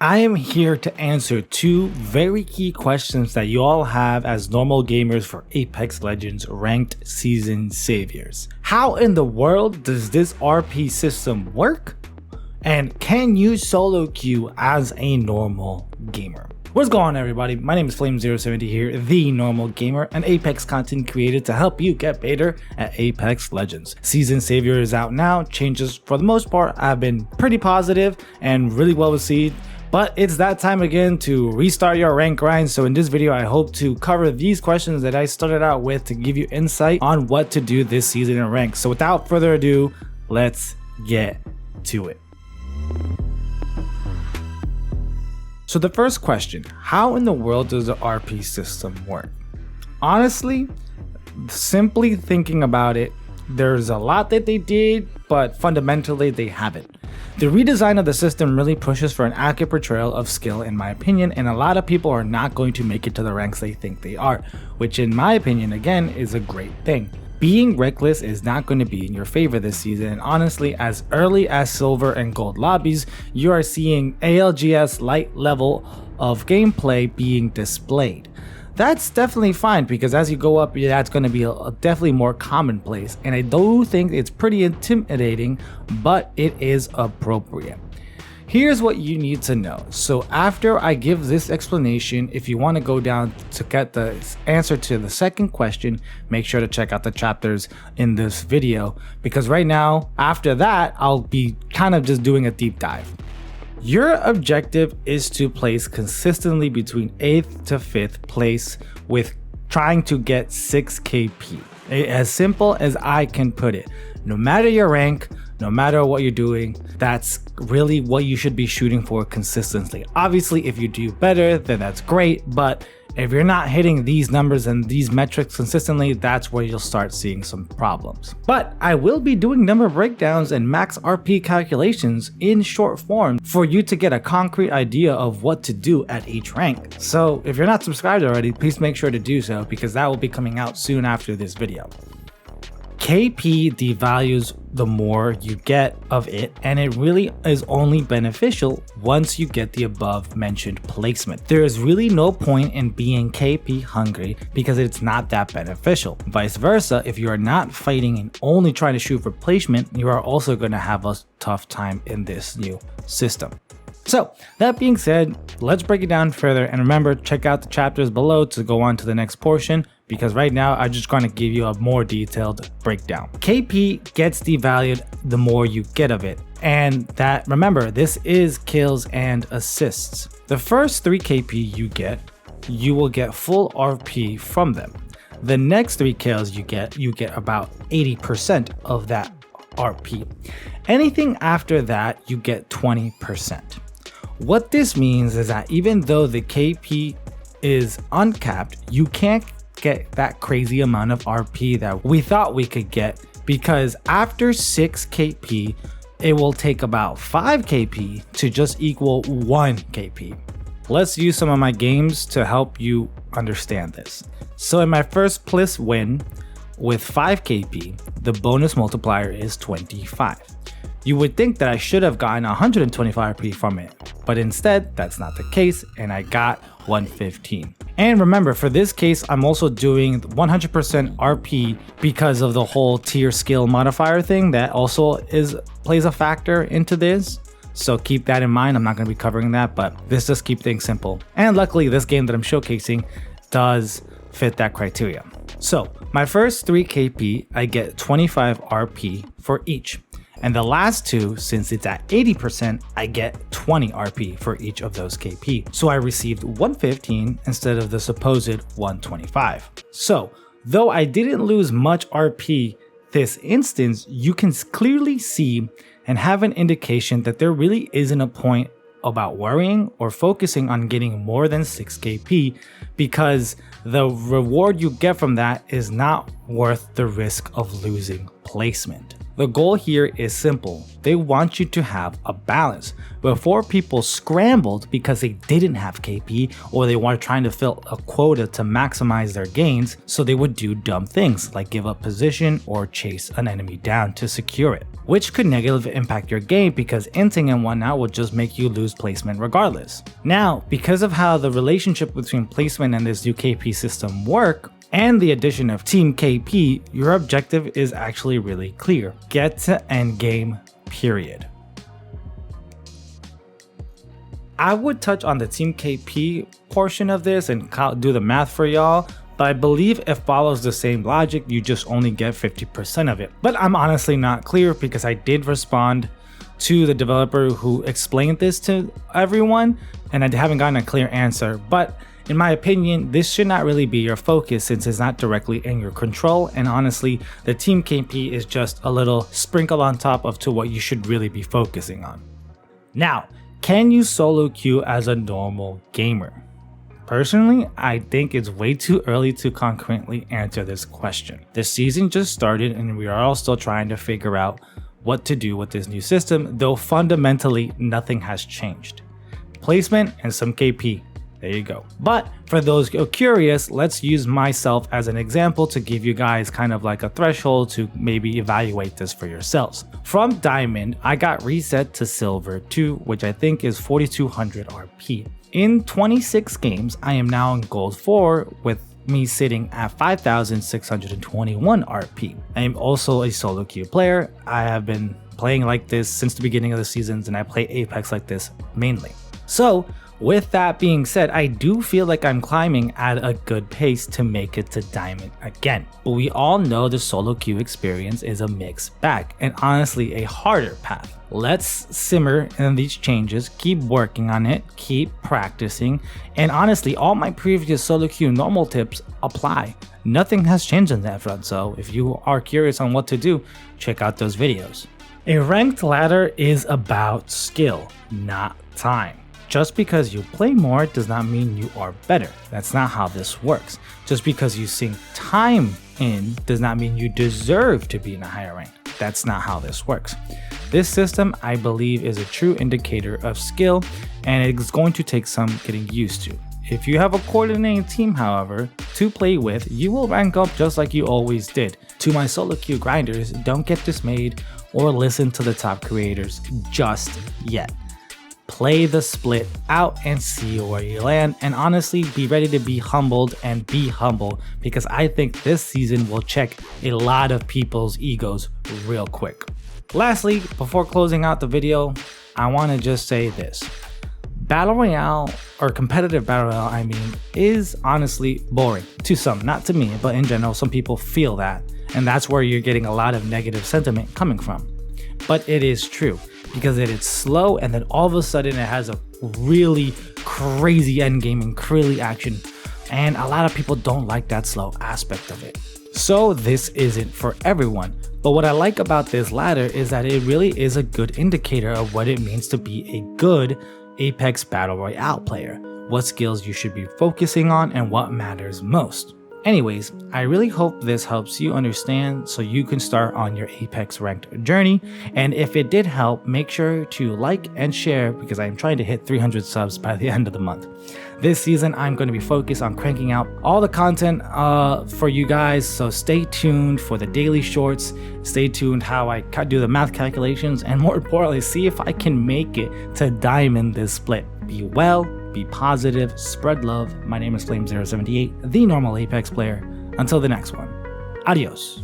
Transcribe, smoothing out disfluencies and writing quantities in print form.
I am here to answer two very key questions that you all have as normal gamers for Apex Legends Ranked Season Saviors. How in the world does this RP system work? And can you solo queue as a normal gamer? What's going on, everybody? My name is Flame070 here, the normal gamer, an Apex content creator to help you get better at Apex Legends. Season Savior is out now. Changes for the most part have been pretty positive and really well received. But it's that time again to restart your rank grind. So in this video, I hope to cover these questions that I started out with to give you insight on what to do this season in rank. So without further ado, let's get to it. So the first question, how in the world does the RP system work? Honestly, simply thinking about it, there's a lot that they did, but fundamentally they haven't. The redesign of the system really pushes for an accurate portrayal of skill in my opinion, and a lot of people are not going to make it to the ranks they think they are, which in my opinion again is a great thing. Being reckless is not going to be in your favor this season, and honestly, as early as silver and gold lobbies, you are seeing ALGS light level of gameplay being displayed. That's definitely fine because as you go up, that's going to be definitely more commonplace, and I do think it's pretty intimidating, but it is appropriate. Here's what you need to know. So after I give this explanation, if you want to go down to get the answer to the second question, make sure to check out the chapters in this video, because right now, after that, I'll be kind of just doing a deep dive. Your objective is to place consistently between 8th to 5th place with trying to get 6 KP. As simple as I can put it. No matter your rank, no matter what you're doing, that's really what you should be shooting for consistently. Obviously, if you do better, then that's great, but if you're not hitting these numbers and these metrics consistently, that's where you'll start seeing some problems. But I will be doing number breakdowns and max RP calculations in short form for you to get a concrete idea of what to do at each rank. So if you're not subscribed already, please make sure to do so because that will be coming out soon after this video. KP devalues the more you get of it, and it really is only beneficial once you get the above mentioned placement. There is really no point in being KP hungry because it's not that beneficial. Vice versa, if you are not fighting and only trying to shoot for placement, you are also going to have a tough time in this new system. So that being said, let's break it down further, and remember, check out the chapters below to go on to the next portion, because right now I'm just going to give you a more detailed breakdown. KP gets devalued the more you get of it, and that, remember, this is kills and assists. The first 3 KP you get, you will get full RP from them. The next 3 kills you get about 80% of that RP. Anything after that, you get 20%. What this means is that even though the KP is uncapped, you can't get that crazy amount of RP that we thought we could get, because after 6 KP, it will take about 5 KP to just equal 1 KP. Let's use some of my games to help you understand this. So in my first place win with 5 KP, the bonus multiplier is 25. You would think that I should have gotten 125 RP from it, but instead that's not the case, and I got 115. And remember, for this case, I'm also doing 100% RP because of the whole tier skill modifier thing that also plays a factor into this. So keep that in mind. I'm not going to be covering that, but this just keep things simple. And luckily, this game that I'm showcasing does fit that criteria. So my first 3 KP, I get 25 RP for each. And the last 2, since it's at 80%, I get 20 RP for each of those KP. So I received 115 instead of the supposed 125. So though I didn't lose much RP this instance, you can clearly see and have an indication that there really isn't a point about worrying or focusing on getting more than 6 KP, because the reward you get from that is not worth the risk of losing placement. The goal here is simple. They want you to have a balance. Before, people scrambled because they didn't have KP or they were trying to fill a quota to maximize their gains, so they would do dumb things like give up position or chase an enemy down to secure it, which could negatively impact your game because inting and whatnot will just make you lose placement regardless. Now, because of how the relationship between placement and this new KP system work, and the addition of Team KP, your objective is actually really clear. Get to endgame, period. I would touch on the Team KP portion of this and do the math for y'all, but I believe it follows the same logic, you just only get 50% of it. But I'm honestly not clear because I did respond to the developer who explained this to everyone and I haven't gotten a clear answer. But in my opinion, this should not really be your focus since it's not directly in your control, and honestly, the Team KP is just a little sprinkle on top of to what you should really be focusing on. Now, can you solo queue as a normal gamer? Personally, I think it's way too early to concretely answer this question. The season just started and we are all still trying to figure out what to do with this new system, though fundamentally nothing has changed. Placement and some KP. There you go. But for those curious, let's use myself as an example to give you guys kind of like a threshold to maybe evaluate this for yourselves. From Diamond, I got reset to Silver 2, which I think is 4200 RP. In 26 games, I am now in Gold 4 with me sitting at 5621 RP. I am also a solo queue player. I have been playing like this since the beginning of the seasons and I play Apex like this mainly. So, with that being said, I do feel like I'm climbing at a good pace to make it to Diamond again. But we all know the solo queue experience is a mixed bag and honestly a harder path. Let's simmer in these changes, keep working on it, keep practicing, and honestly all my previous solo queue normal tips apply. Nothing has changed on that front, so if you are curious on what to do, check out those videos. A ranked ladder is about skill, not time. Just because you play more does not mean you are better. That's not how this works. Just because you sink time in does not mean you deserve to be in a higher rank. That's not how this works. This system, I believe, is a true indicator of skill and it's going to take some getting used to. If you have a coordinated team, however, to play with, you will rank up just like you always did. To my solo queue grinders, don't get dismayed or listen to the top creators just yet. Play the split out and see where you land, and honestly be ready to be humbled and be humble because I think this season will check a lot of people's egos real quick. Lastly, before closing out the video, I want to just say this. Battle Royale, or competitive Battle Royale I mean, is honestly boring to some, not to me, but in general some people feel that, and that's where you're getting a lot of negative sentiment coming from. But it is true. Because it is slow and then all of a sudden it has a really crazy endgame and crazy action, and a lot of people don't like that slow aspect of it. So this isn't for everyone, but what I like about this ladder is that it really is a good indicator of what it means to be a good Apex Battle Royale player, what skills you should be focusing on and what matters most. Anyways, I really hope this helps you understand so you can start on your Apex ranked journey, and if it did help, make sure to like and share because I'm trying to hit 300 subs by the end of the month. This season I'm going to be focused on cranking out all the content for you guys, so stay tuned for the daily shorts, stay tuned how I do the math calculations, and more importantly, see if I can make it to Diamond this split. Be well, be positive, spread love. My name is Flame078, the normal Apex player. Until the next one, adios.